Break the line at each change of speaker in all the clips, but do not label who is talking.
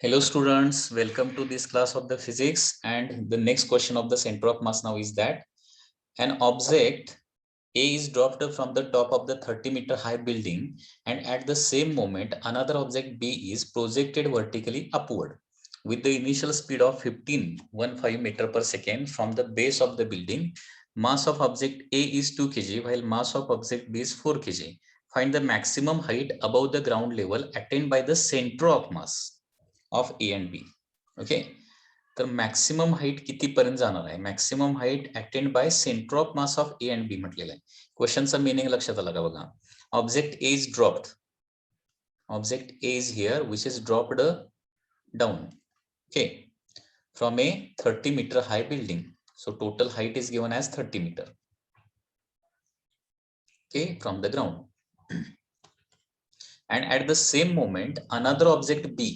Hello students, welcome to this class of the physics, and the next question of the center of mass now is that an object A is dropped from the top of the 30-meter high building, and at the same moment another object B is projected vertically upward with the initial speed of 15 meter per second from the base of the building. Mass of object A is 2 kg while mass of object B is 4 kg. Find the maximum height above the ground level attained by the center of mass of A and B. Okay, तर maximum height किती पर्यंत जाणार आहे? Maximum height attained by centre of mass of A and B म्हटलेलं आहे. क्वेश्चनचा meaning लक्षात आला का बघा. Object A is dropped, object A is here which is dropped down, okay, from a 30-meter high building. So total height is given as 30 meter, okay, from the ground. And at the same moment another object B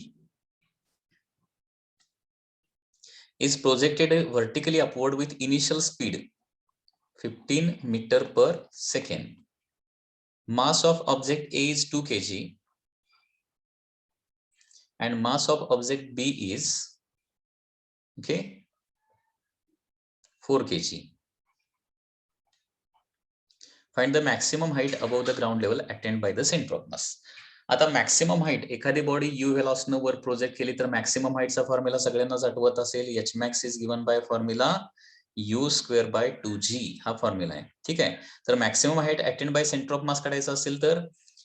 is projected vertically upward with initial speed 15 meter per second. Mass of object A is 2 kg and mass of object B is, okay, 4 kg. Find the maximum height above the ground level attained by the center of mass. आता maximum height, एखादी body you व्हेलॉसिटीने वर project केली तर maximum हाईटचा formula सगळ्यांनाच आठवत असेल. H max is given by formula u square by 2g हा formula आहे. ठीक आहे, तर maximum height attained by centre of मास काढायचं असेल तर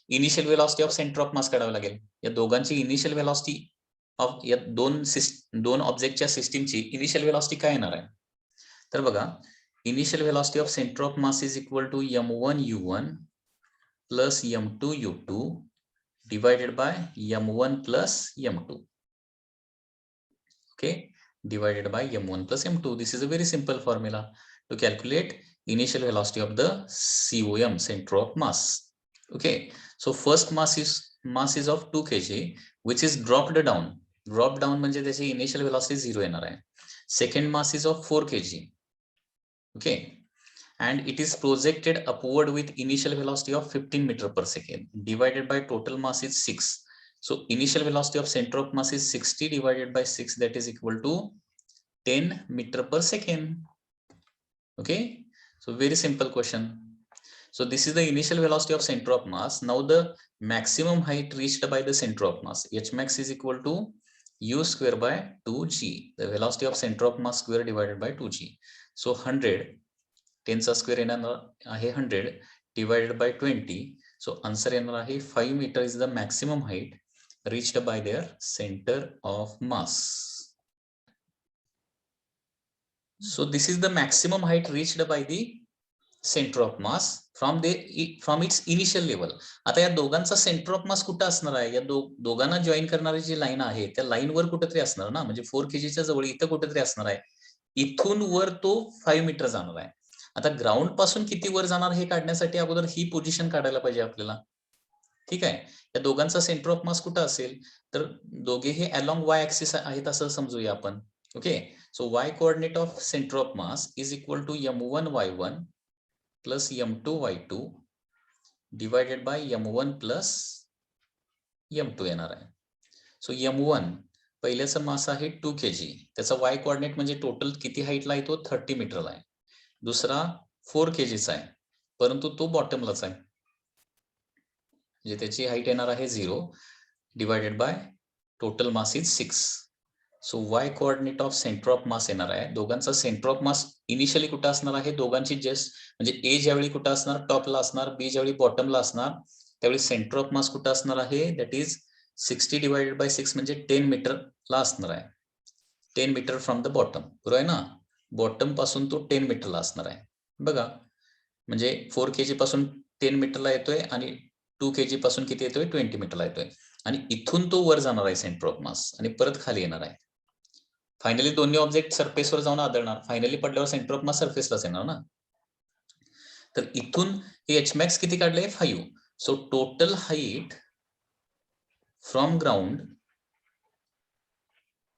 initial velocity of centre of मास काढावं लागेल. या दोघांची इनिशियल व्हेलॉसिटी ऑफ या दोन ऑब्जेक्टच्या सिस्टीमची इनिशियल व्हेलॉसिटी काय येणार आहे? तर बघा, initial velocity of centre of mass is equal to m1 u1 plus m2 u2 divided by m1 plus m2, okay, divided by m1 plus m2. This is a very simple formula to calculate initial velocity of the COM, center of mass. Okay, so first mass is of 2 kg which is dropped down. Drop down म्हणजे त्याची initial velocity 0 येणार आहे. Second mass is of 4 kg, okay, and it is projected upward with initial velocity of 15 meter per second divided by total mass is 6. So initial velocity of center of mass is 60 divided by 6, that is equal to 10 meter per second. Okay, so very simple question. So this is the initial velocity of center of mass. Now the maximum height reached by the center of mass, h max is equal to u square by 2g, the velocity of center of mass square divided by 2g. So 100, 10 चा square येणार आहे 100 divided by 20. So answer येणार आहे 5 metre is the maximum height reached by their center of mass. So this is the maximum height reached by the center of mass from its initial level. आता या दोघांचा centre of मास कुठे असणार आहे? या दोघांना जॉईन करणारी जी लाईन आहे त्या लाईनवर कुठेतरी असणार ना, म्हणजे 4 kg च्या जवळ इथं कुठेतरी असणार आहे. इथून वर तो 5 मीटर जाणार आहे. आता ग्राउंड पासून किती वर जाणार हे काढण्यासाठी अगोदर ही पोझिशन काढायला पाहिजे आपल्याला. ठीक आहे, या दोघांचा सेंटर ऑफ मास कुठे असेल तर दोघे हे अलोंग वाय ऍक्सिस आहेत असं समजूया आपण. Okay, so y coordinate of centre of mass is equal to m1 y1 plus m2 y2 divided by m1 plus m2 येणार आहे. सो m1 पहिल्याचा मास आहे 2 kg, त्याचा वाय कोऑर्डिनेट म्हणजे टोटल किती हाईटला आहे तो 30 मीटरला आहे. दुसरा 4 kg आहे परंतु तो बॉटमलाच आहे, म्हणजे त्याची हाईट येणार आहे 0 divided by total mass is 6. So y coordinate of centre of मास येणार आहे. दोघांचा सेंटर ऑफ मास इनिशियली कुठे असणार आहे? दोघांची जस्ट म्हणजे ए ज्यावेळी कुठे असणार? टॉपला असणार. बी ज्यावेळी बॉटमला असणार त्यावेळी सेंटर ऑफ मास कुठे असणार आहे? दॅट इज 60 डिवायडेड बाय 6 म्हणजे 10 मीटरला असणार आहे. 10 मीटर फ्रॉम द बॉटम, बरोबर आहे ना? बॉटम पासून तो 10 मीटरला असणार आहे. बघा, म्हणजे 4 kg पासून 10 मीटरला येतोय आणि 2 kg पासून किती येतोय? 20 मीटरला येतोय. आणि इथून तो वर जाणार आहे सेंटर ऑफ मास आणि परत खाली येणार आहे. फायनली दोन्ही ऑब्जेक्ट सरफेसवर जाऊन आदळणार. फायनली पडल्यावर सेंटर ऑफ मास सरफेसलाच येणार ना. तर इथून हे एच मॅक्स किती काढले? 5. So total height from ground,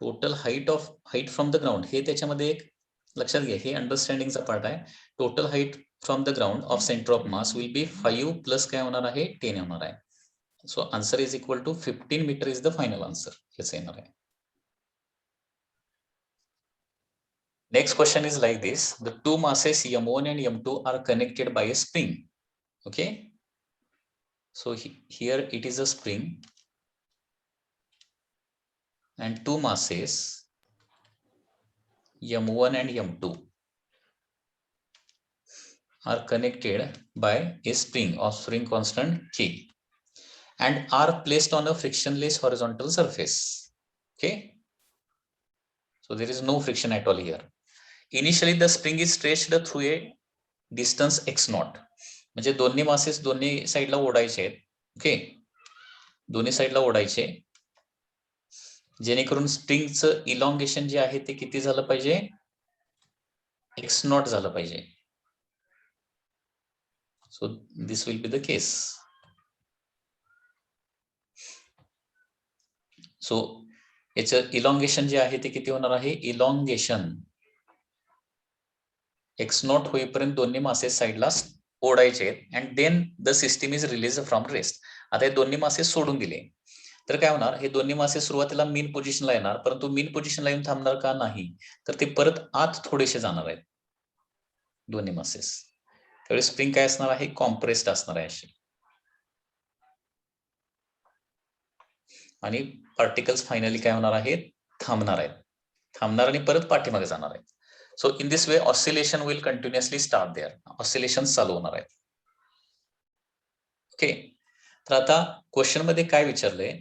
total height from the ground हे त्याच्यामध्ये एक लक्षात घ्या, हे अंडरस्टँडिंगचा पार्ट आहे. Total height from the ground of centre of mass will be 5 plus काय होणार आहे? 10 होणार आहे. So answer is equal to 15 metre is the final answer. हेच येणार आहे. Next question is like this: the two masses m1 and m2 are connected by a spring. Okay, so here it is a spring and two masses m1 and m2 are connected by a spring of spring constant K and are placed on a frictionless horizontal surface. Okay, so there is no friction at all here. Initially the spring is stretched through a distance x naught. म्हणजे दोन्ही masses दोन्ही साईडला ओढायचे आहेत. Okay, दोन्ही साईडला ओढायचे जेणेकरून स्प्रिंगचं elongation जे आहे ते किती झालं पाहिजे, एक्स नॉट झालं पाहिजे. So this will be the case. So याचं इलॉंगेशन जे आहे ते किती होणार आहे, इलॉंगेशन एक्स नॉट होईपर्यंत दोन्ही मासे साईडला ओढायचे आहेत and then the system is release from rest. आता हे दोन्ही मासे सोडून दिले तर काय होणार, हे दोन्ही मासे सुरुवातीला मीन पोझिशनला येणार, परंतु मीन पोझिशनला येऊन थांबणार का नाही, तर ते परत आत थोडेसे जाणार आहेत दोन्ही मासेस. त्यावेळी स्प्रिंग काय असणार आहे, कॉम्प्रेस्ड असणार आहे अशी, आणि पार्टिकल्स फायनली काय होणार आहेत, थांबणार आहेत, थांबणार आणि परत पाठीमागे जाणार आहेत. So in this way oscillation will continuously start there, oscillation चालू होणार आहेत. ओके, तर आता क्वेश्चन मध्ये काय विचारलंय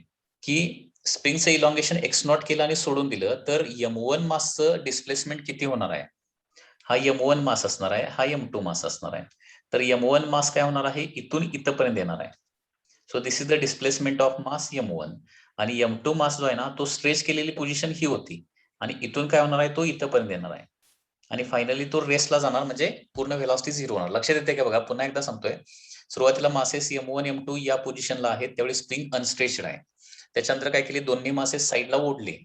की स्प्रिंगचं इलॉंगेशन एक्स नॉट केलं आणि सोडून दिलं तर m1 मासचं डिस्प्लेसमेंट किती होणार आहे, हा m1 मास असणार आहे, हा m2 मास असणार आहे. तर m1 मास काय होणार आहे, इथून इथपर्यंत येणार आहे. So this is the displacement of mass m1 आणि m2 मास जो आहे ना तो स्ट्रेच केलेली पोझिशन ही होती आणि इथून काय होणार आहे, तो इथपर्यंत येणार आहे आणि फायनली तो रेस्टला जाणार, म्हणजे पूर्ण व्हेलॉसिटी झिरो होणार. लक्षात येते का बघा, पुन्हा एकदा सांगतोय, सुरुवातीला मासेस m1 m2 या पोझिशनला आहेत त्यावेळी स्प्रिंग अनस्ट्रेच्ड आहे. त्याच्यानंतर काय केले, दोन्ही मासेस साईडला ओढले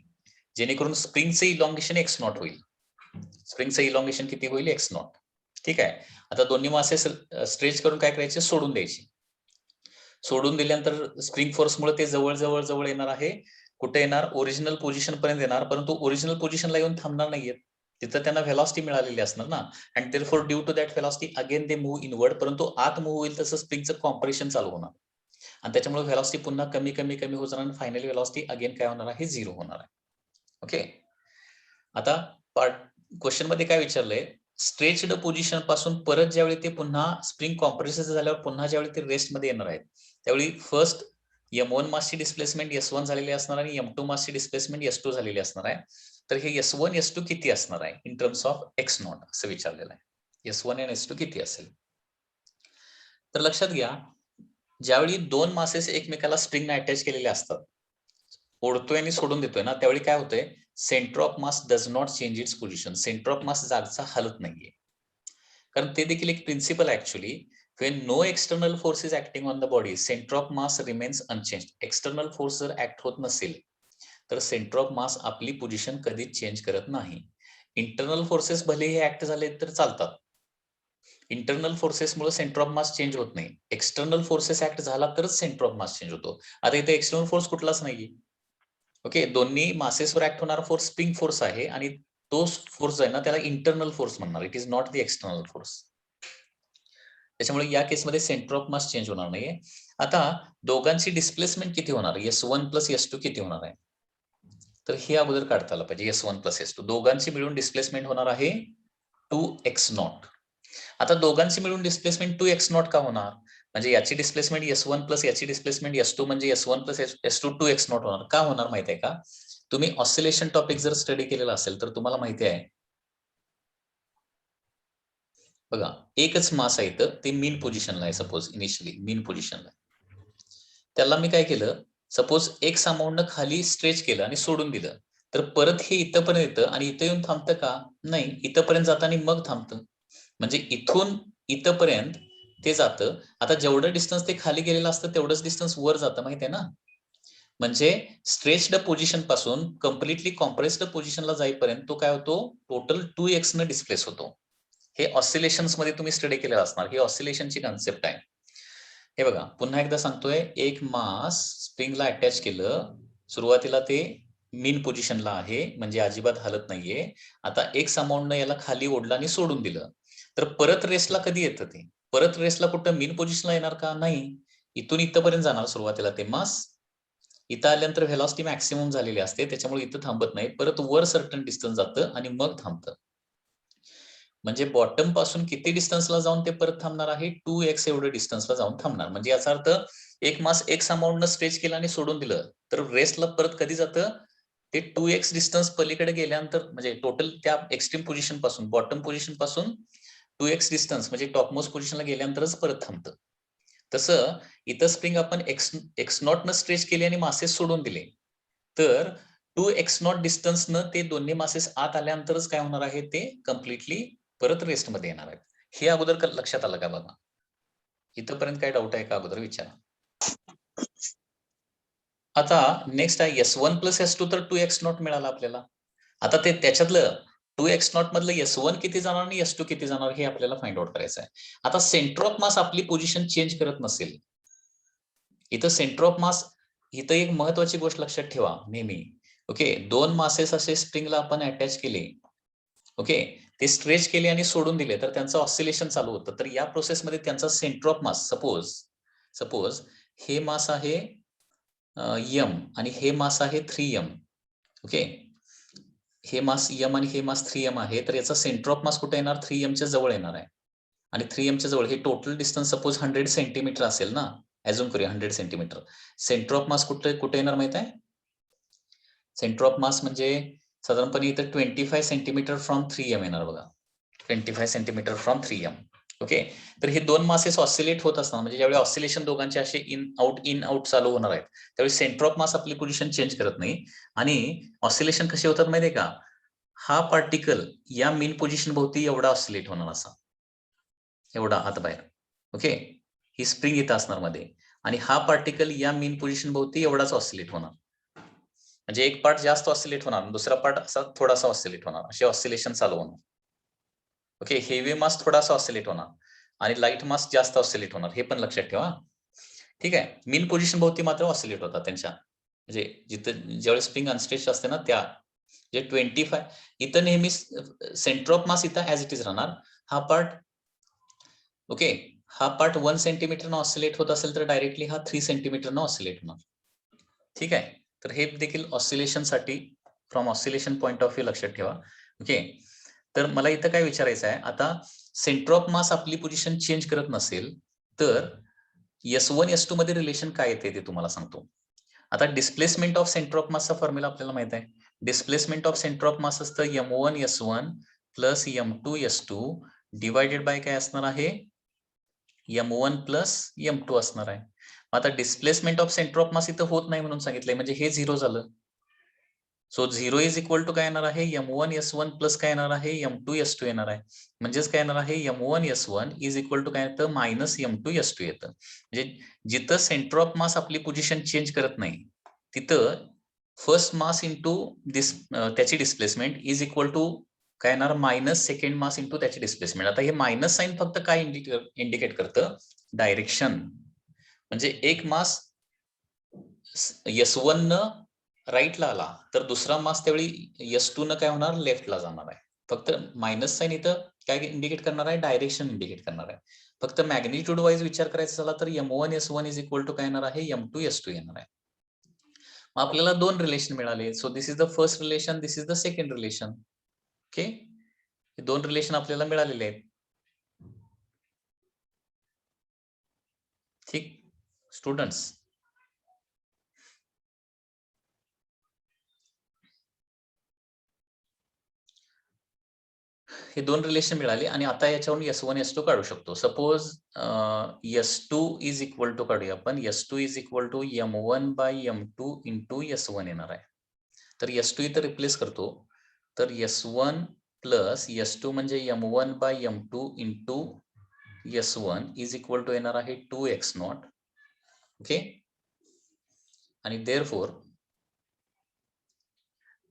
जेणेकरून स्प्रिंगचे इलॉंगेशन एक्स नॉट होईल. स्प्रिंगचं इलॉंगेशन किती होईल, एक्स नॉट. ठीक आहे, आता दोन्ही मासे स्ट्रेच करून काय करायचे, सोडून द्यायचे. सोडून दिल्यानंतर स्प्रिंग फोर्समुळे ते जवळ जवळ जवळ येणार आहे, कुठे येणार, ओरिजिनल पोझिशन पर्यंत येणार, परंतु ओरिजिनल पोझिशनला येऊन थांबणार नाहीये, तिथं त्यांना व्हेलॉसिटी मिळालेली असणार ना, and therefore due to that velocity again they move inward. परंतु आत मूव्ह होईल तसं स्प्रिंगचं कॉम्प्रेशन चालू होणार आणि त्याच्यामुळे व्हेलॉसिटी पुन्हा कमी कमी कमी होत जाणार आणि फायनली व्हेलॉसिटी अगेन काय होणार आहे, झिरो होणार आहे. ओके, आता क्वेश्चन मध्ये काय विचारलंय, स्ट्रेच्ड पोझिशन पासून परत ज्यावेळी ते पुन्हा स्प्रिंग कॉम्प्रेशन झाल्यावर पुन्हा ज्यावेळी ते रेस्ट मध्ये येणार आहेत त्यावेळी फर्स्ट m1 मासची डिस्प्लेसमेंट s1 झालेली असणार आणि m2 मासची डिस्प्लेसमेंट s2 झालेली असणार आहे. तर हे s1 s2 किती असणार आहे in terms of x not असं विचारलेलं आहे. s1 आणि s2 किती असेल, तर लक्षात घ्या, ज्यावेळी दोन मासेस एकमेकाला स्प्रिंगने अटॅच केलेले असतात, ओढतोय आणि सोडून देतोय ना, त्यावेळी काय होतंय, centre of mass does not change its position. Centre of mass जागचा हलत नाहीये, कारण ते देखील एक प्रिन्सिपल आहे actually. when no external force is acting on the body, center of mass remains unchanged. External force जर ऍक्ट होत नसेल तर सेंटर ऑफ मास आपली पोझिशन कधीच चेंज करत नाही. इंटरनल फोर्सेस भलेही ऍक्ट झाले तर चालतात, इंटरनल फोर्सेसमुळे सेंटर ऑफ मास चेंज होत नाही, एक्सटर्नल फोर्सेस ऍक्ट झाला तरच सेंटर ऑफ मास चेंज होतो. आता इथे एक्सटर्नल फोर्स कुठलाच नाहीये. ओके, दोन्ही मासेसवर ऍक्ट होणारा फोर्स स्प्रिंग फोर्स आहे आणि तो फोर्स आहे ना त्याला इंटरनल फोर्स म्हणणार, it is not the external force. त्याच्यामुळे या केसमध्ये सेंटर ऑफ मास चेंज होणार नाहीये. आता दोघांची डिस्प्लेसमेंट किती होणार, s1 प्लस s2 किती होणार आहे, तर हे अगोदर काढता आलं पाहिजे. s1 प्लस s2 दोघांची मिळून डिस्प्लेसमेंट होणार आहे 2x0. आता दोघांची मिळून डिस्प्लेसमेंट 2x0 का होणार, म्हणजे याची डिस्प्लेसमेंट s1 प्लस याची डिस्प्लेसमेंट s2 म्हणजे s1 प्लस s2 2x0 होणार. का होणार माहिती आहे का, तुम्ही ऑसिलेशन टॉपिक जर स्टडी केलेला असेल तर तुम्हाला माहिती आहे बघा, एकच मास आहे तर ते मीन पोझिशनला आहे, सपोज इनिशियली मीन पोझिशनला, त्याला मी काय केलं, सपोज एक्स अमाऊंटनं खाली स्ट्रेच केलं आणि सोडून दिलं तर परत हे इथंपर्यंत येतं आणि इथं येऊन थांबतं का, नाही, इथंपर्यंत जातं आणि मग थांबतं. म्हणजे इथून इथंपर्यंत ते जातं. आता जेवढं डिस्टन्स ते खाली गेलेलं असतं तेवढंच डिस्टन्स वर जातं, माहिती आहे ना. म्हणजे स्ट्रेच्ड पोझिशन पासून कम्प्लिटली कॉम्प्रेस्ड पोझिशनला जाईपर्यंत तो काय होतो, टोटल 2x न डिस्प्लेस होतो. हे ऑसिलेशन्स मध्ये तुम्ही स्टडी केलेलं असणार, ही ऑसिलेशनची कन्सेप्ट आहे. हे बघा, पुन्हा एकदा सांगतोय, एक मास स्प्रिंगला अटॅच केलं, सुरुवातीला ते मीन पोझिशनला आहे, म्हणजे अजिबात हालत नाहीये. आता एक्स अमाऊंटनं याला खाली ओढलं आणि सोडून दिलं, तर परत रेस्टला कधी येतं ते? परत रेस्टला कुठं मीन पोझिशनला येणार का? नाही. इथून इथपर्यंत जाणार सुरुवातीला ते मास. इथं आल्यानंतर व्हेलॉसिटी मॅक्सिमम झालेली असते, त्याच्यामुळे इथं थांबत नाही. परत वर सर्टन डिस्टन्स जातं आणि मग थांबतं. म्हणजे बॉटम पासून किती डिस्टन्सला जाऊन ते परत थांबणार आहे? 2x एवढं डिस्टन्सला जाऊन थांबणार. म्हणजे याचा अर्थ एक मास एक्स अमाऊंटनं स्ट्रेच केलं आणि सोडून दिलं, तर रेस्टला परत कधी जातं? ते 2x डिस्टन्स पलीकडे गेल्यानंतर, म्हणजे टोटल त्या एक्स्ट्रीम पोझिशन पासून, बॉटम पोझिशन पासून 2x डिस्टन्स म्हणजे टॉपमोस्ट पोझिशनला गेल्यानंतरच परत थांबतं. तसं इथं स्प्रिंग आपण एक्स नॉट न स्ट्रेच केली आणि मासेस सोडून दिले, तर 2x नॉट डिस्टन्सनं ते दोन्ही मासेस आत आल्यानंतरच काय होणार आहे? ते कम्प्लिटली परत रेस्ट मध्ये येणार आहेत. हे अगोदर लक्षात आलं का बघा? इथपर्यंत काय डाऊट आहे का अगोदर विचारा. आता नेक्स्ट आहे S1 प्लस S2, तर 2x नॉट मिळाला आपल्याला. आता ते त्याच्यातलं 2x नॉट मधलं S1 किती जाणार आणि S2 किती जाणार हे आपल्याला फाइंड आउट करायचं आहे. आता सेंटर ऑफ मास आपली पोझिशन चेंज करत नसेल, इथं सेंटर ऑफ मास, इथं एक महत्वाची गोष्ट लक्षात ठेवा नेहमी. ओके, दोन मासेस असे स्प्रिंगला आपण अटॅच केले, ओके, ते स्ट्रेच केले आणि सोडून दिले, तर त्यांचं ऑसिलेशन चालू होतं. तर या प्रोसेसमध्ये त्यांचा सेंटर ऑफ मास, सपोज हे मास आहे m आणि हे मास आहे 3m. ओके, हे मास m आणि हे मास 3m आहे, तर याचा सेंटर ऑफ मास कुठे येणार? 3m च्या जवळ येणार आहे. आणि 3m च्या जवळ हे टोटल डिस्टन्स सपोज 100 सेंटीमीटर असेल ना, अझ्युम करूया 100 सेंटीमीटर. सेंटर ऑफ मास कुठे कुठे येणार माहित आहे? सेंटर ऑफ मास म्हणजे साधारणपणे इथं 25 सेंटीमीटर फ्रॉम 3m येणार बघा. 25 सेंटीमीटर फ्रॉम 3m. ओके, तर हे दोन मासेस ऑसिलेट होत असताना, म्हणजे ज्यावेळी ऑसिलेशन दोघांचे असे इन आउट चालू होणार आहेत, त्यावेळी सेंटर ऑफ मास आपली पोझिशन चेंज करत नाही. आणि ऑसिलेशन कसे होतात माहितीये का? हा पार्टिकल या मीन पोझिशन भोवती एवढा ऑसिलेट होणार, असा एवढा आत बाहेर. ओके, ही स्प्रिंग इथं असणार मध्ये, आणि हा पार्टिकल या मीन पोझिशन भोवती एवढाच ऑसिलेट होणार. म्हणजे एक पार्ट जास्त ऑसिलेट होणार, दुसरा पार्ट असा थोडासा ऑसिलेट होणार, असे ऑसिलेशन चालू होणार. ओके, हेवी मास थोडासा ऑसिलेट होणार आणि लाईट मास जास्त ऑसिलेट होणार, हे पण लक्षात ठेवा. ठीक आहे, मीन पोझिशन भोवती मात्र ऑसिलेट होतात त्यांच्या, म्हणजे जिथं ज्यावेळेस स्प्रिंग अनस्ट्रेच असते ना, त्या जे 25 इथं नेहमी सेंटर ऑफ मास इथं ऍज इट इज राहणार. हा पार्ट, ओके, हा पार्ट 1 सेंटीमीटर ऑसिलेट होत असेल तर डायरेक्टली हा 3 सेंटीमीटर ऑसिलेट होणार. ठीक आहे, तर हे देखील ऑसिलेशन साठी from oscillation point of view लक्षात ठेवा. ओके, तर मला इथं काय विचारायचं आहे, आता सेंटर ऑफ मास आपली पोझिशन चेंज करत नसेल तर S1 S2 मध्ये रिलेशन काय येते ते तुम्हाला सांगतो. आता डिस्प्लेसमेंट ऑफ सेंटर ऑफ मासचा फॉर्म्युला आपल्याला माहित आहे. Displacement of centre of mass असतं M1 S1 plus M2 S2 divided by काय असणार आहे? M1 प्लस M2 असणार आहे. आता डिस्प्लेसमेंट ऑफ सेंटर ऑफ मास इथं होत नाही म्हणून सांगितलंय, म्हणजे हे 0 झालं. सो 0 इज इक्वल टू काय येणार आहे? M1 S1 प्लस काय येणार आहे? M2 S2 येणार आहे. म्हणजेच काय येणार आहे? M1 S1 is equal to काय येतं? मायनस M2 S2 येतं. म्हणजे जिथं सेंटर ऑफ मास आपली पोझिशन चेंज करत नाही, तिथं फर्स्ट मास इंटू त्याची डिस्प्लेसमेंट इज इक्वल टू काय येणार? मायनस सेकंड मास इंटू त्याची डिस्प्लेसमेंट. आता हे मायनस साइन फक्त काय इंडिकेट करतं? डायरेक्शन. म्हणजे एक मास S1 न राईटला आला तर दुसरा मास त्यावेळी S2 न काय होणार? लेफ्टला जाणार आहे. फक्त मायनस साइन इथं काय इंडिकेट करणार आहे? डायरेक्शन इंडिकेट करणार आहे. फक्त मॅग्निट्यूड वाईज विचार करायचा झाला तर M1 S1 is equal to काय येणार आहे? M2 S2 येणार आहे. मग आपल्याला दोन रिलेशन मिळाले. So this is the first relation, this is the second relation. Okay, हे दोन रिलेशन आपल्याला मिळालेले आहेत. ठीक स्टुडंट्स, हे दोन रिलेशन मिळाले आणि आता याच्यावरून S1 S2 काढू शकतो. Suppose S2 is equal to काढूया आपण. S2 is equal to M1 by M2 into S1 येणार आहे. तर S2 इथं रिप्लेस करतो. तर S1 प्लस S2 म्हणजे M1 by M2 into S1 is equal to येणार आहे 2x नॉट. ओके, आणि देअरफॉर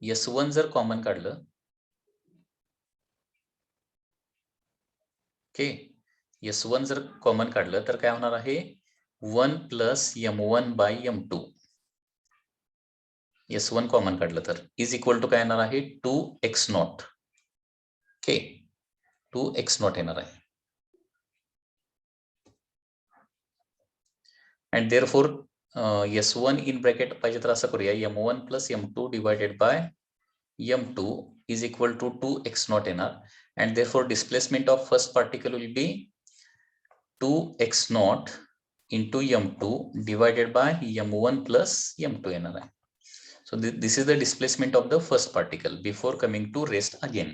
S1 जर कॉमन काढलं, ओके, S1 जर कॉमन काढलं तर काय होणार आहे? 1 plus M1 by M2. S1 common काढलं तर इज इक्वल टू काय येणार आहे 2x0. ओके 2x0 येणार आहे. And therefore S1 in bracket पाहिजे तर असं करूया M1 plus M2 divided by M2 is equal to 2x0 येणार. And therefore displacement of first particle will be 2x0 into M2 divided by M1 plus M2 येणार आहे. So this is the displacement of the first particle before coming to rest again.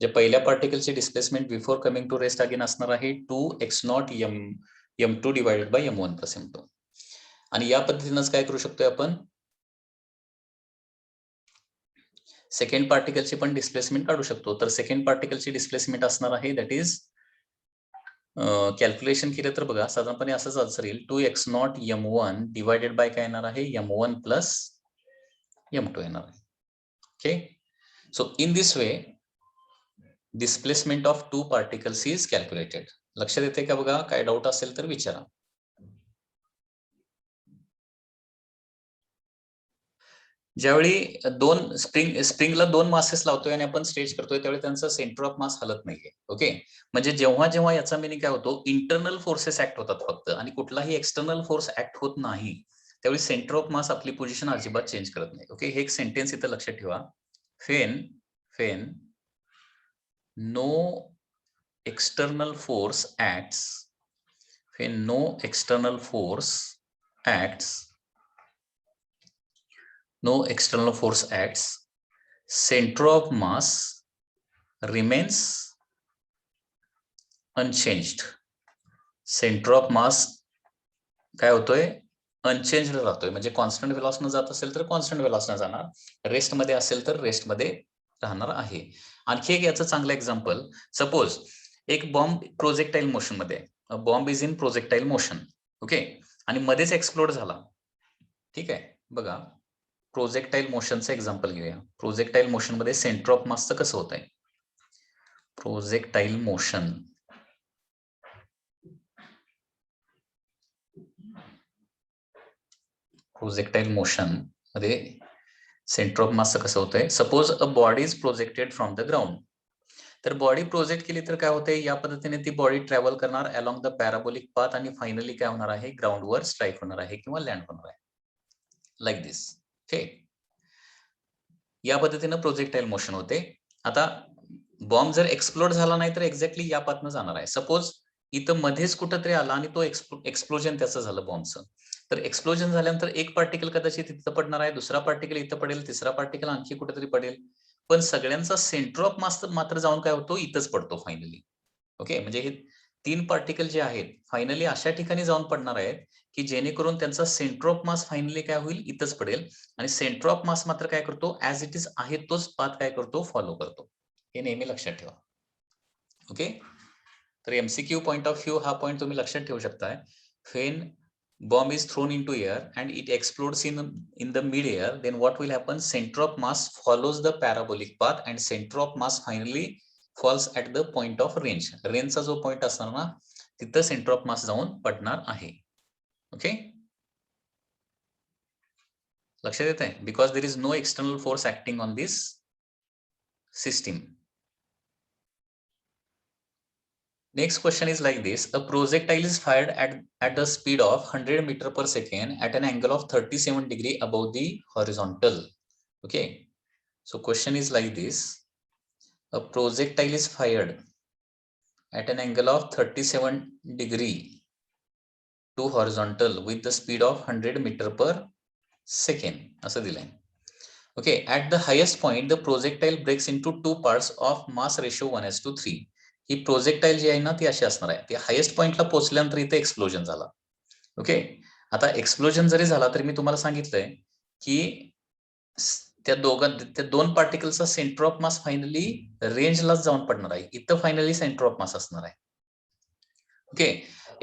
जे पहिल्या पार्टिकलचे displacement before coming to rest again असणार आहे 2x0 M2 divided by M1 plus M2. आणि या पद्धतीनेच काय करू शकतोय आपण सेकंड पार्टिकलची पण डिस्प्लेसमेंट काढू शकतो. तर सेकंड पार्टिकलची डिस्प्लेसमेंट असणार आहे दॅट इज कॅल्क्युलेशन केलं तर बघा साधारणपणे असंच आन्सर येईल 2x0 M1 डिवायडेड बाय काय येणार आहे M1 प्लस M2 येणार आहे. Okay so in this way displacement of two particles is calculated. लक्षात येते का बघा? काय डाऊट असेल तर विचारा. ज्यावेळी स्प्रिंगला दोन मासेस लावतोय आणि आपण स्ट्रेच करतोय त्यावेळी त्यांचा सेंटर ऑफ मास हलत नाहीये. ओके म्हणजे जेव्हा जेव्हा याचा मिनिंग काय होतो इंटरनल फोर्सेस ऍक्ट होतात फक्त आणि कुठलाही एक्सटर्नल फोर्स ऍक्ट होत नाही त्यावेळी सेंटर ऑफ मास आपली पोझिशन अजिबात चेंज करत नाही. ओके हे एक सेंटेन्स इथं लक्षात ठेवा. When no external force acts when no external force acts center of mass remains unchanged. Centre of मास काय होतोय अनचेंज्ड राहतोय म्हणजे कॉन्स्टंट व्हेलॉसिटीने जात असेल तर कॉन्स्टंट व्हेलॉसिटीने जाणार, रेस्ट मध्ये असेल तर रेस्ट मध्ये राहणार आहे. आणखी एक याचं चांगलं एक्झाम्पल सपोज एक बॉम्ब प्रोजेक्टाईल मोशन मध्ये bomb is in projectile motion. Okay आणि मध्येच एक्सप्लोड झाला. ठीक आहे बघा प्रोजेक्टाईल मोशनचं एक्झाम्पल घेऊया. प्रोजेक्टाईल मोशन मध्ये सेंटर ऑफ मासचं कसं होत आहे प्रोजेक्टाईल मोशन मध्ये सेंटर ऑफ मास कसं होतंय. Suppose a body is projected from the ground. तर बॉडी प्रोजेक्ट केली तर काय होते या पद्धतीने ती बॉडी ट्रॅव्हल करणार अलॉंग द पॅराबोलिक पाथ आणि फायनली काय होणार आहे ग्राउंडवर स्ट्राईक होणार आहे किंवा लँड होणार आहे लाईक दिस. ओके या पद्धतीने प्रोजेक्टाईल मोशन होते. आता बॉम्ब जर एक्सप्लोड झाला नाही तर एक्झॅक्टली या पाथनं जाणार आहे. सपोज इथं मध्येच कुठंतरी आला आणि तो एक्सप्लोजन त्याचं झालं बॉम्बचं. तर एक्सप्लोजन झाल्यानंतर एक पार्टिकल कदाचित इथं पडणार आहे, दुसरा पार्टिकल इथं पडेल, तिसरा पार्टिकल आणखी कुठेतरी पडेल, पण सगळ्यांचा सेंटर ऑफ मास मात्र जाऊन काय होतो इथंच पडतो फायनली. ओके म्हणजे हे तीन पार्टिकल जे आहेत फायनली अशा ठिकाणी जाऊन पडणार आहेत की जेणेकरून त्यांचा सेंटर ऑफ मास फायनली काय होईल इथंच पडेल आणि सेंटर ऑफ मास मात्र काय करतो ऍज इट इज आहे तोच पाथ काय करतो फॉलो करतो. हे नेहमी लक्षात ठेवा. ओके तर एमसीक्यू पॉइंट ऑफ व्ह्यू हा पॉइंट तुम्ही लक्षात ठेवू शकताय. When bomb is thrown into air and it explodes in the mid air, then what will happen, center of mass follows the parabolic path and center of mass finally falls at the point of range. रेंजचा जो point असणार ना तिथं centre of मास जाऊन पडणार आहे. Okay लक्षात येत आहे because there is no external force acting on this system. Next question is like this. A projectile is fired at the speed of 100 meter per second at an angle of 37 degree above the horizontal. Okay. So question is like this. A projectile is fired at an angle of 37 degree to horizontal with the speed of 100 meter per second. असं दिलंय. Okay. At the highest point, the projectile breaks into two parts of mass ratio 1:3. ही projectile जी आहे ना ती अशी असणार आहे. ती हायेस्ट पॉइंटला पोहोचल्यानंतर इथे एक्सप्लोजन झाला. ओके आता एक्सप्लोजन जरी झाला तरी मी तुम्हाला सांगितलंय की त्या दोन पार्टिकलचा सेंटर ऑफ मास फायनली रेंजलाच जाऊन पडणार आहे. इथं फायनली सेंटर ऑफ मास असणार आहे. ओके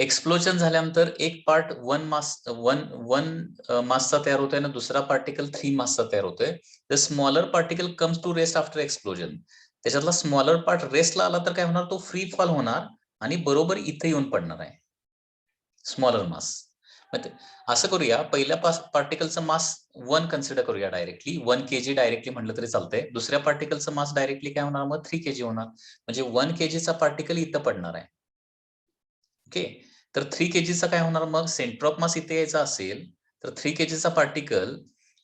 एक्सप्लोजन झाल्यानंतर एक पार्ट वन मासचा तयार होतोय ना दुसरा पार्टिकल 3 मासचा तयार होतोय. The smaller particle comes to rest after explosion. त्याच्यातला स्मॉलर पार्ट रेस्टला आला तर काय होणार तो फ्री फॉल होणार आणि बरोबर इथे येऊन पडणार आहे स्मॉलर मास. असं करूया, पहिल्या पार्टिकलचं मास 1 कन्सिडर करूया डायरेक्टली, 1 kg डायरेक्टली म्हटलं तरी चालतंय. दुसऱ्या पार्टिकलचं मास डायरेक्टली काय होणार, मग 3 kg होणार. म्हणजे 1 kgचा पार्टिकल इथं पडणार आहे. ओके, तर 3 kgचा काय होणार, मग सेंटर ऑफ मास इथे यायचा असेल तर 3 kgचा पार्टिकल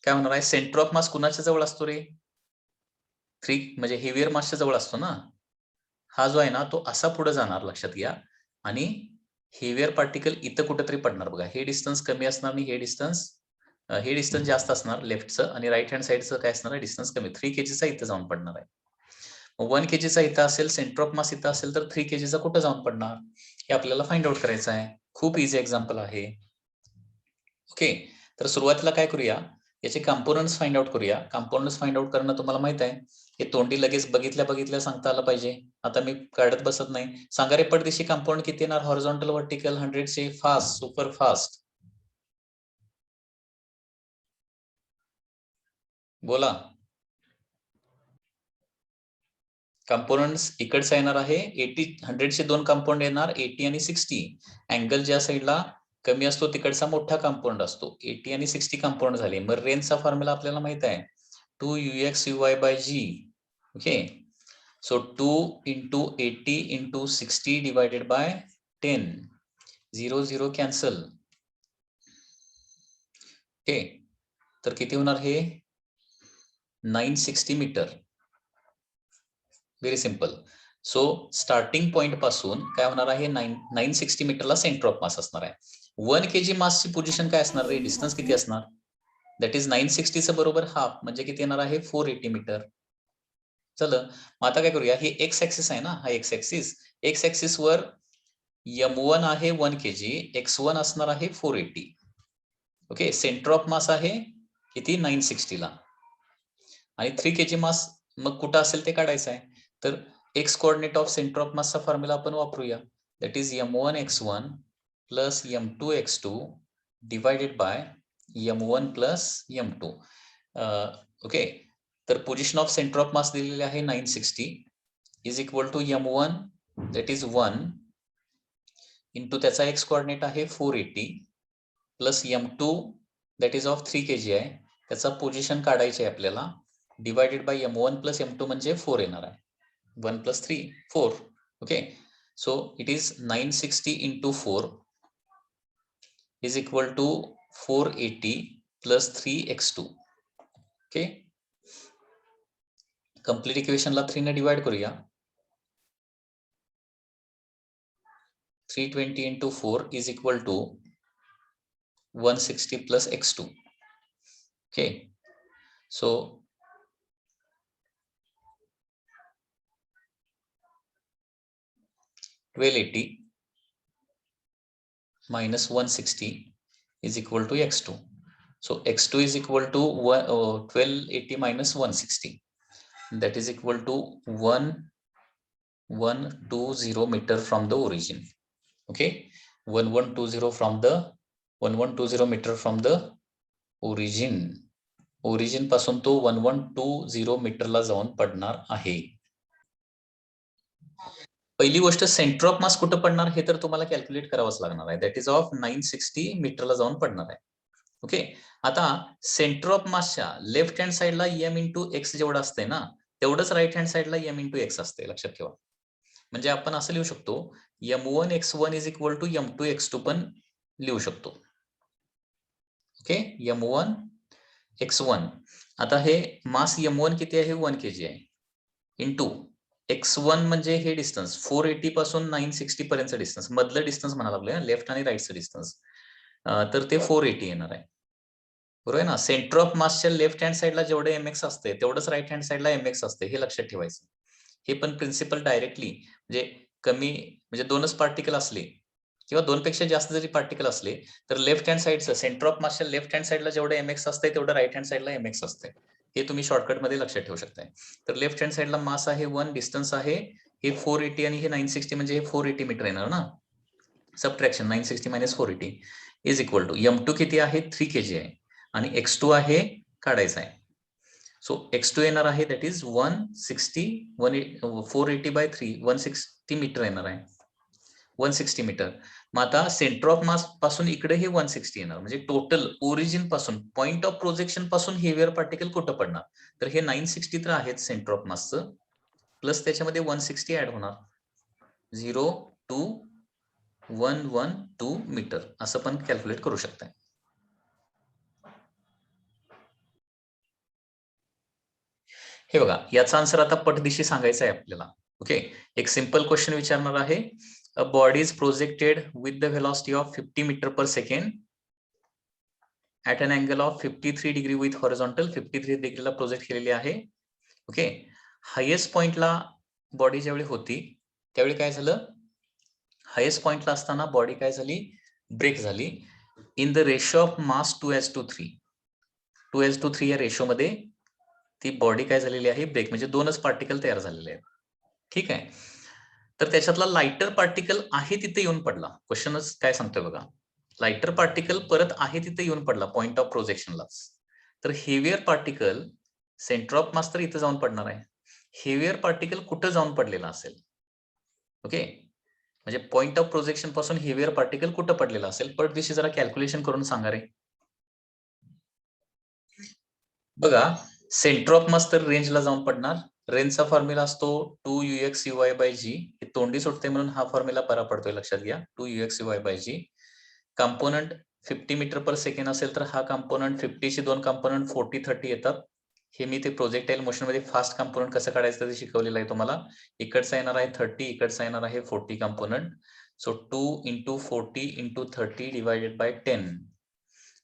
काय होणार आहे, सेंटर ऑफ मास कुणाच्या जवळ असतो रे, 3 म्हणजे हेवियर मासच्या जवळ असतो ना. हा जो आहे ना तो असा पुढे जाणार, लक्षात घ्या, आणि हेवियर पार्टिकल इथं कुठेतरी पडणार. बघा, हे डिस्टन्स कमी असणार आणि हे डिस्टन्स जास्त असणार लेफ्टचं, आणि राईट हँड साईडचं काय असणार आहे, डिस्टन्स कमी. 3 kgचा इथं जाऊन पडणार आहे. 1 kgचा इथं असेल, सेंटर ऑफ मास इथं असेल, तर 3 kgचा कुठं जाऊन पडणार हे आपल्याला फाइंड आउट करायचं आहे. खूप इझी एक्झाम्पल आहे. ओके, तर सुरुवातीला काय करूया, याचे कंपोनंट्स फाइंड आउट करूया. कंपोनंट्स फाइंड आउट करणं तुम्हाला माहित आहे, हे तोंडी लगेच बघितल्या सांगता आलं पाहिजे. आता मी काढत बसत नाही. सांगा रे पटदिशी कंपोनंट किती येणार, हॉरिझॉन्टल वर्टिकल 100 से फास्ट, सुपर फास्ट. बोला. कंपोनंट्स इकडचा येणार आहे 80, 100 चे 2 कंपाऊंड येणार, 80 आणि 60. अँगल ज्या साईडला कमी असतो तिकडचा मोठा कंपाऊंड असतो. 80 आणि 60 कंपाऊंड झाले. मग रेंजचा फॉर्म्युला आपल्याला माहित आहे, 2uxuy/g. Okay, so 2 into 80 into 60 divided by 10. 0 0 cancel. Okay, तर किती होणार हे, 960 metre. Very simple. So starting point पासून काय होणार आहे, 960 मीटरला सेंटर ऑफ मास असणार आहे. 1 kg मासची पोझिशन काय असणार रे, डिस्टन्स किती असणार, दॅट इज 960 चं बरोबर हाफ, म्हणजे किती येणार आहे, 480 मीटर. चला, मग आता काय करूया, हे एक्स ऍक्सिस आहे ना, हा एक्स ऍक्सिस. एक्स ऍक्सिस वर m1 आहे 1 kg, x1 असणार आहे 480. ओके, सेंटर ऑफ मास आहे किती, 960 ला, आणि 3 kg मास मग कुठं असेल ते काढायचं आहे. तर X coordinate of centre of मासचा फॉर्म्युला आपण वापरूया, that is m1 x1 plus m2 x2 divided by m1 plus m2. Okay, तर position of centre of mass दिलेले आहे 960 is equal to m1 that is 1 into त्याचा X coordinate आहे 480 plus m2 that is of 3 kg आहे, त्याचा position काढायचे आहे आपल्याला, divided by m1 plus m2 म्हणजे 4 येणार आहे. 1 plus 3, 4. Okay, so it is 960 into 4 is equal to 480 plus 3x2. Okay, complete equation ला 3 ने डिवाइड करूया. 320 into 4 is equal to 160 plus x2. Okay, so 1280 minus 160 is equal to x2. So x2 is equal to 1280 minus 160. That is equal to 1120 meter from the origin. Okay, 1120 from the 1120 meter from the origin. Origin पासून तो 1120 मीटरला जाऊन पडणार आहे. पहिली गोष्ट, centre of मास कुठं पडणार हे तर तुम्हाला कॅल्क्युलेट करावंच लागणार आहे, दॅट इज ऑफ 960 मीटरला जाऊन पडणार आहे. ओके, आता सेंटर ऑफ मासच्या लेफ्ट हँड साइडला m इंटू एक्स जेवढं असतंय ना, तेवढंच राईट हँड साइडला m इंटू एक्स असते, लक्षात ठेवा. म्हणजे आपण असं लिहू शकतो, m1 x1 is equal to m2 x2 पण लिहू शकतो. Okay, m1 x1. आता हे मास m1 किती आहे, 1 kg आहे, इंटू x1 म्हणजे हे डिस्टन्स 480 पासून 960 पर्यंतचं डिस्टन्स, मधलं डिस्टन्स म्हणायला लागलोय, लेफ्ट आणि राईटचं डिस्टन्स, तर ते 480 येणार आहे. बरोबर आहे ना. सेंटर ऑफ मासच्या लेफ्ट हँड साइडला जेवढे mx असते तेवढंच राईट हँड साइडला mx असते, हे लक्षात ठेवायचं. हे पण प्रिन्सिपल डायरेक्टली, म्हणजे कमी म्हणजे 2च पार्टिकल असले किंवा 2 पेक्षा जास्त जरी पार्टिकल असले तर लेफ्ट हँड साइडचं सेंटर ऑफ मासच्या लेफ्ट हँड साइडला जेवढे mx असते तेवढं राईट हँड साइडला mx असते, हे तुम्ही शॉर्टकट मध्ये लक्षात ठेवू शकताय. तर लेफ्ट हँड साइडला मास आहे 1, डिस्टन्स आहे हे 480 आणि हे 960, म्हणजे हे 480 मीटर येणार ना. Subtraction 960 minus 480 is equal to m2 किती आहे, 3 kg आहे, आणि x2 आहे काढायचा आहे. सो x2 येणार आहे दॅट इज 160 480 बाय 3 160 मीटर येणार आहे, 160 मीटर. मग आता सेंटर ऑफ मास पासून इकडे हे 160 येणार, म्हणजे टोटल ओरिजिन पासून पॉइंट ऑफ प्रोजेक्शन पासून हेवियर पार्टिकल कुठं पडणार, तर हे 960 तर आहेत सेंटर ऑफ मासचं, प्लस त्याच्यामध्ये 160 ऍड होणार, 02112 मीटर असं पण कॅल्क्युलेट करू शकताय. हे बघा, याचा आन्सर आता पटदिशी सांगायचा आहे आपल्याला. ओके, एक सिंपल क्वेश्चन विचारणार आहे. A body is projected with the velocity of 50 metre per second at an angle of 53 degree with horizontal, 53 डिग्रीला प्रोजेक्ट केलेली आहे. ओके, हायेस्ट पॉइंटला बॉडी ज्यावेळी होती त्यावेळी काय झालं, हायेस्ट पॉइंटला असताना बॉडी काय झाली, ब्रेक झाली in the ratio of mass 2:3. 2:3 या रेशो मध्ये ती बॉडी काय झालेली आहे, ब्रेक, म्हणजे दोनच पार्टिकल तयार झालेले आहेत. ठीक आहे, तर त्याच्यातला लाइटर पार्टिकल आहे तिथे येऊन पडला. क्वेश्चनच काय सांगतोय बघा, लाइटर पार्टिकल परत आहे तिथे येऊन पडला पॉइंट ऑफ प्रोजेक्शनलाच. तर heavier particle centre of mass तर इथे जाऊन पडणार आहे, हेवियर पार्टिकल कुठं जाऊन पडलेला असेल. ओके, म्हणजे पॉइंट ऑफ प्रोजेक्शन पासून हेवियर पार्टिकल कुठं पडलेला असेल, पट दिवशी जरा कॅल्क्युलेशन करून सांगा रे. बघा, सेंटर ऑफ मास तर रेंजला जाऊन पडणार. रेंजचा फॉर्म्युला असतो 2uxy/g. हे तोंडी सुटते म्हणून हा फॉर्म्युला बरा पडतोय, लक्षात घ्या. 2uxy/g. Component 50 metre per second असेल तर हा कंपोनंट 50 चे दोन कंपोनंट 40-30 येतात. हे मी ते प्रोजेक्टाईल मोशन मध्ये फास्ट कंपोनंट कसं काढायचं ते शिकवलेलं आहे तुम्हाला. इकडचा येणार आहे 30, इकडचा येणार आहे 40 component. So 2 × 40 × 30 divided by 10.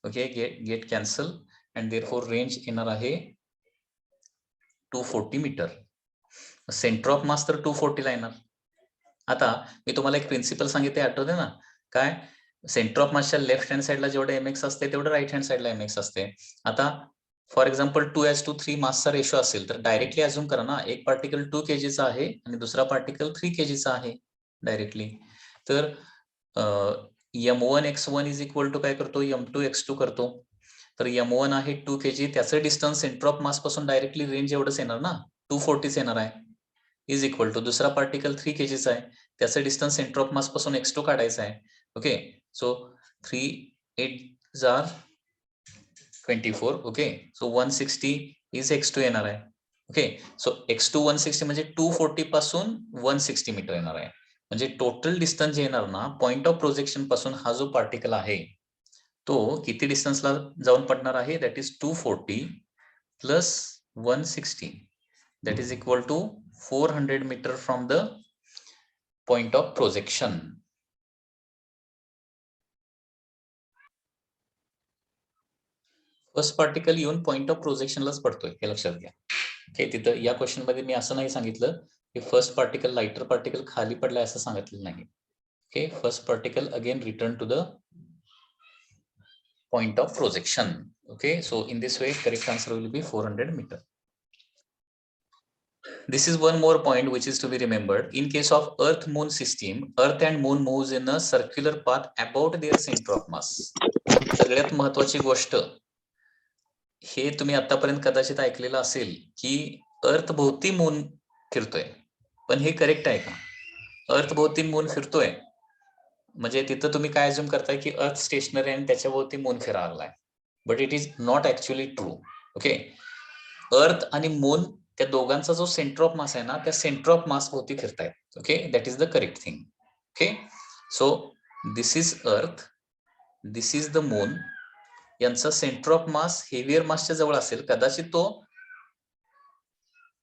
Okay, get cancel and therefore range येणार आहे 240 मीटर. सेंटर ऑफ मास तर 240 ला येणार. आता मी तुम्हाला एक प्रिन्सिपल सांगितले, आठवते ना, काय, सेंटर ऑफ मासच्या लेफ्ट हँड साइडला जेवढं एमएक्स असते तेवढं राईट हँड साइडला एमएक्स असते. आता फॉर एक्झाम्पल 2:3 मासचा रेशो असेल तर डायरेक्टली अज्युम करा ना, एक पार्टिकल 2 kgचा आहे आणि दुसरा पार्टिकल 3 kgचा आहे डायरेक्टली. तर m1x1 इज इक्वल टू काय करतो, m2x2 करतो. तर m1 आहे 2 kg, त्याचं डिस्टन्स सेंटर ऑफ मास पासून डायरेक्टली रेंज एवढंच येणार ना, 240 येणार आहे, इज इक्वल टू दुसरा पार्टिकल 3 kgचा आहे, त्याचं डिस्टन्स सेंटर ऑफ मास पासून x2 काढायचा आहे. Okay, so 3 8 24. Okay, so 160 is x2 येणार आहे. ओके, सो x2 160 म्हणजे 240 पासून 160 मीटर येणार आहे. म्हणजे टोटल डिस्टन्स जे येणार ना पॉइंट ऑफ प्रोजेक्शन पासून हा जो पार्टिकल आहे तो किती डिस्टन्सला जाऊन पडणार आहे, that is 240 plus 160, that is equal to 400 metre from the point of projection. First particle येऊन पॉइंट ऑफ प्रोजेक्शनलाच पडतोय, हे लक्षात घ्या. ओके, तिथं या क्वेश्चन मध्ये मी असं नाही सांगितलं की फर्स्ट पार्टिकल लाइटर पार्टिकल खाली पडलाय असं सांगितलं नाही. Okay, first particle again return to the point of projection. Okay, so in this way correct answer will be 400 meter. This is one more point which is to be remembered. In case of earth moon system, earth and moon moves in a circular path about their center of mass. सगळ्यात महत्वाची गोष्ट, हे तुम्ही आतापर्यंत कदाचित ऐकलेलं असेल की अर्थ भोवती मून फिरतोय, पण हे करेक्ट आहे का? अर्थ भोवती मून फिरतोय म्हणजे तिथं तुम्ही काय अज्युम करताय की अर्थ स्टेशनरी आणि त्याच्या भोवती मून फिरायला लागलाय, but it is not actually true. Okay, अर्थ आणि मून त्या दोघांचा जो सेंटर ऑफ मास आहे ना त्या सेंटर ऑफ मास भोवती फिरतायत. Okay, that is the correct thing. Okay, so this is Earth, this is the moon. यांचा सेंटर ऑफ मास हेवियर मासच्या जवळ असेल, कदाचित तो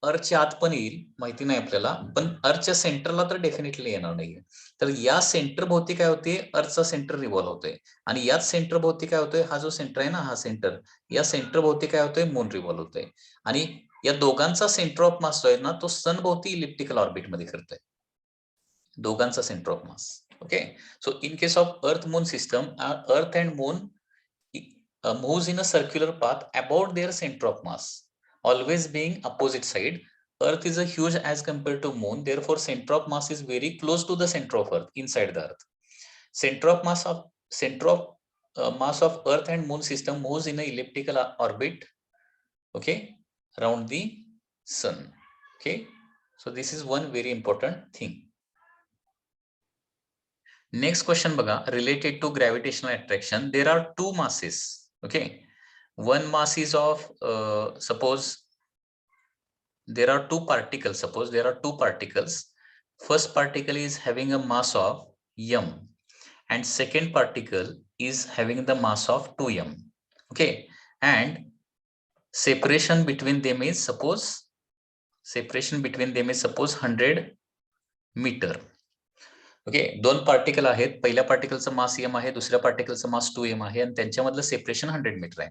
अर्थच्या आत पण येईल, माहिती नाही आपल्याला, पण अर्थच्या सेंटरला तर डेफिनेटली येणार नाहीये. तर या सेंटर भोवती काय होते, अर्थचा सेंटर रिव्हॉल्व होतोय आणि याच सेंटर भोवती काय होतोय, हा जो सेंटर आहे ना, हा सेंटर, या सेंटर भोवती काय होतोय, मून रिव्हॉल्व होतोय. आणि या दोघांचा सेंटर ऑफ मास जो आहे ना तो सन भोवती इलिप्टिकल ऑर्बिट मध्ये फिरतोय, दोघांचा centre of mass. Okay, so in case of earth moon system, अर्थ and moon moves in a circular path about their center of mass, always being opposite side. Earth is a huge as compared to moon, therefore center of mass is very close to the center of earth, inside the earth. Center of mass of earth and moon system moves in a elliptical orbit, okay, around the sun. Okay, so this is one very important thing. Next question बघा, related to gravitational attraction. There are two masses. Okay, one mass is of suppose there are two particles. Suppose there are two particles. First particle is having a mass of m and second particle is having the mass of 2m. Okay, and separation between them is suppose 100 metre. Okay, दोन particle आहेत, पहिल्या पार्टिकलचं मास m आहे, दुसऱ्या पार्टिकलचं मास 2m आहे आणि त्यांच्यामधलं separation 100 metre आहे.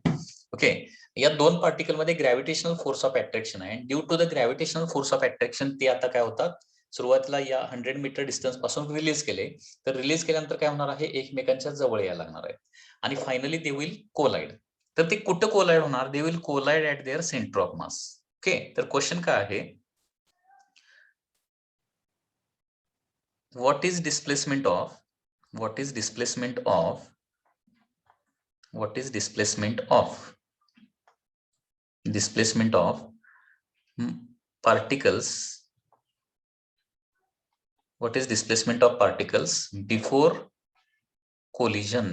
Okay, या दोन पार्टिकल मध्ये ग्रॅव्हिटेशनल फोर्स ऑफ अट्रॅक्शन आहे. Due to the gravitational force of attraction ते आता काय होतात, सुरुवातीला या 100 मीटर डिस्टन्स पासून रिलीज केले, तर रिलीज केल्यानंतर काय होणार आहे, एकमेकांच्या जवळ यायला लागणार आहे आणि फायनली दे विल कोलाइड. तर ते कुठं कोलाइड होणार, they will collide at their centre of mass. Okay, तर क्वेश्चन काय आहे, what is displacement of particles, before collision.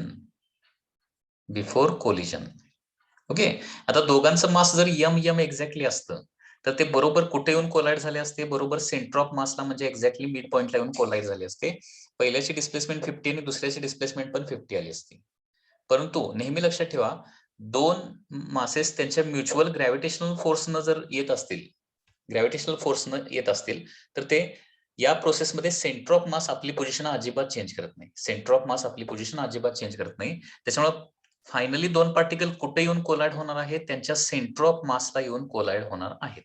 ओके, आता दोघांचं मास जर m एक्झॅक्टली असतं तर ते बरोबर कुठे येऊन कोलाइड झाले असते, बरोबर सेंटर ऑफ मासला म्हणजे एक्झॅक्टली मिड पॉइंटला येऊन कोलाइड झाले असते. पहिल्याची डिस्प्लेसमेंट 50 आणि दुसऱ्याची डिस्प्लेसमेंट पण 50 आली असती. परंतु नेहमी लक्षात ठेवा, दोन मासेस त्यांच्या म्युच्युअल ग्रॅव्हिटेशनल फोर्सनं जर येत असतील तर ते या प्रोसेसमध्ये सेंटर ऑफ मास आपली पोझिशन अजिबात चेंज करत नाही. त्याच्यामुळे फायनली दोन पार्टिकल कुठे येऊन कोलाइड होणार आहेत, त्यांच्या सेंटर ऑफ मासला येऊन कोलाइड होणार आहेत.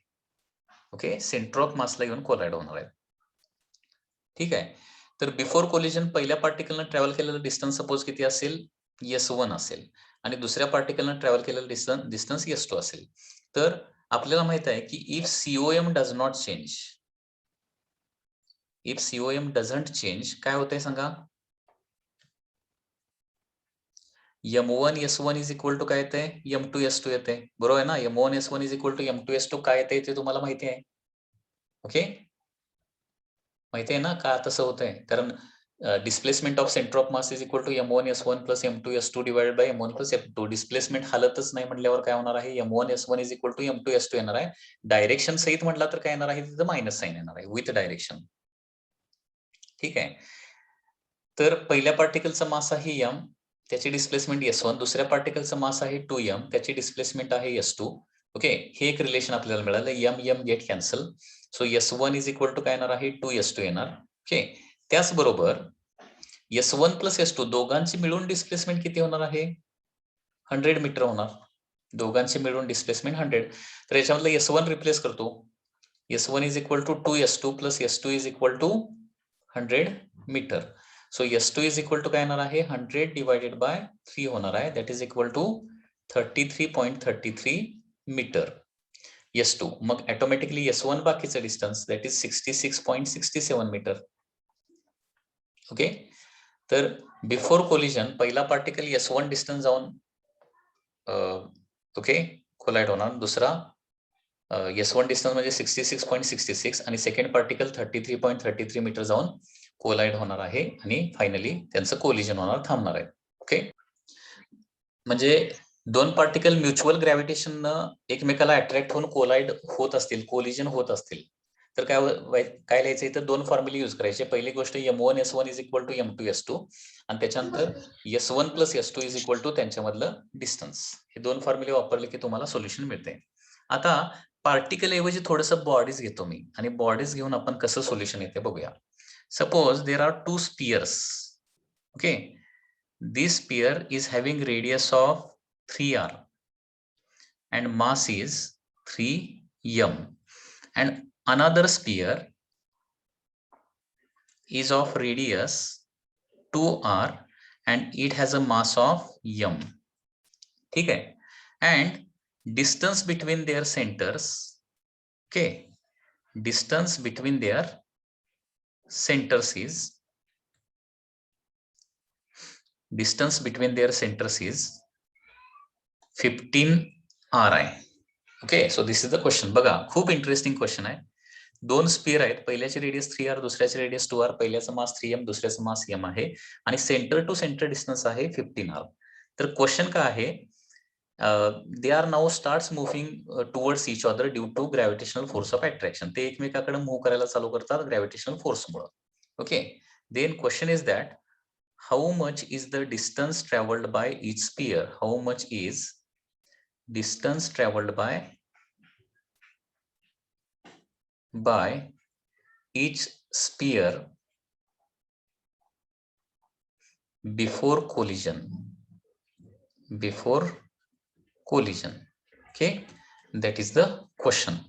ओके, सेंटर ऑफ मासला येऊन कोलाइड होणार आहेत. ठीक आहे, तर बिफोर कोलिजन पहिल्या पार्टिकलनं ट्रॅव्हल केलेलं डिस्टन्स सपोज किती असेल, s1 असेल आणि दुसऱ्या पार्टिकलनं ट्रॅव्हल केलेलं डिस्टन्स s2 असेल. तर आपल्याला माहित आहे की इफ COM डझंट चेंज, काय होतंय सांगा, m1 s1 is equal to काय येते, m2 s2 येते. बरोबर आहे ना, m1 s1 is equal to m2 s2 काय येते ते तुम्हाला माहिती आहे. ओके, माहिती आहे ना का तसं होतंय, कारण displacement of centre of mass is equal to m1 s1 plus m2 s2 divided by m1 plus m2. Displacement हालतच नाही म्हटल्यावर काय होणार आहे, m1 s1 is equal to m2 s2 येणार आहे. डायरेक्शन सहित म्हटला तर काय येणार आहे, तिथं मायनस साइन येणार आहे, विथ डायरेक्शन. ठीक आहे, तर पहिल्या पार्टिकलचा मास आहे m, त्याची डिस्प्लेसमेंट s1, दुसऱ्या पार्टिकलचा मास आहे 2m, त्याची डिस्प्लेसमेंट आहे s2. ओके, हे एक रिलेशन आपल्याला मिळालं, m get cancel. So s1 is equal to काय येणार आहे, 2s2 येणार. ओके, त्याचबरोबर s1 प्लस s2 दोघांची मिळून डिस्प्लेसमेंट किती होणार आहे, 100 मीटर होणार. दोघांची मिळून डिस्प्लेसमेंट 100. तर याच्यामधलं s1 रिप्लेस करतो, s1 is equal to 2s2 plus s2 is equal to 100 metre. So s2 is equal to काय येणार आहे, 100 डिवायडेड बाय 3 होणार आहे, that is equal to 33.33 metre s2. मग ऑटोमॅटिकली s1 बाकीचं distance that is 66.67 metre. Okay, तर before collision पहिला particle s1 distance जाऊन ओके कोलाइड होणार, दुसरा s1 डिस्टन्स म्हणजे 66.66 आणि सेकंड पार्टिकल 33.33 मीटर जाऊन कोलाइड होणार आहे आणि फायनली त्यांचं कोलिजन होणार, थांबणार आहे. ओके, म्हणजे दोन पार्टिकल म्युच्युअल ग्रॅव्हिटेशननं एकमेकाला अट्रॅक्ट होऊन कोलाइड होत असतील, कोलिजन होत असतील, तर काय लिहायचं इथं, दोन फॉर्म्युले यूज करायचे. पहिली गोष्ट m1 s1 is equal to m2 s2 आणि त्याच्यानंतर s1 plus s2 is equal to त्यांच्यामधलं डिस्टन्स. हे दोन फॉर्म्युले वापरले की तुम्हाला सोल्युशन मिळते. आता पार्टिकल ऐवजी थोडंसं बॉडीज घेतो मी आणि बॉडीज घेऊन आपण कसं सोल्युशन येते बघूया. Suppose there are two spheres. Okay, this sphere is having radius of 3r and mass is 3m, and another sphere is of radius 2r and it has a mass of m. ठीक है, and distance between their centers, okay, distance between their centers is 15 r आहे. Okay, so this is the question. बघा, खूप interesting question आहे. दोन sphere आहेत, पहिल्याचे radius 3r, दुसऱ्याचे radius 2r, पहिल्याचं मास 3m, दुसऱ्याचं मास m आहे आणि सेंटर टू सेंटर डिस्टन्स आहे 15r. तर क्वेश्चन काय आहे, they are now starts moving towards each other due to gravitational force of attraction. ते एकमेकाकडे मूव्ह करायला चालू करतात ग्रॅव्हिटेशनल फोर्समुळे. Okay, then question is that how much is the distance travelled by each sphere. How much is distance travelled by each sphere before collision. Okay, that is the question.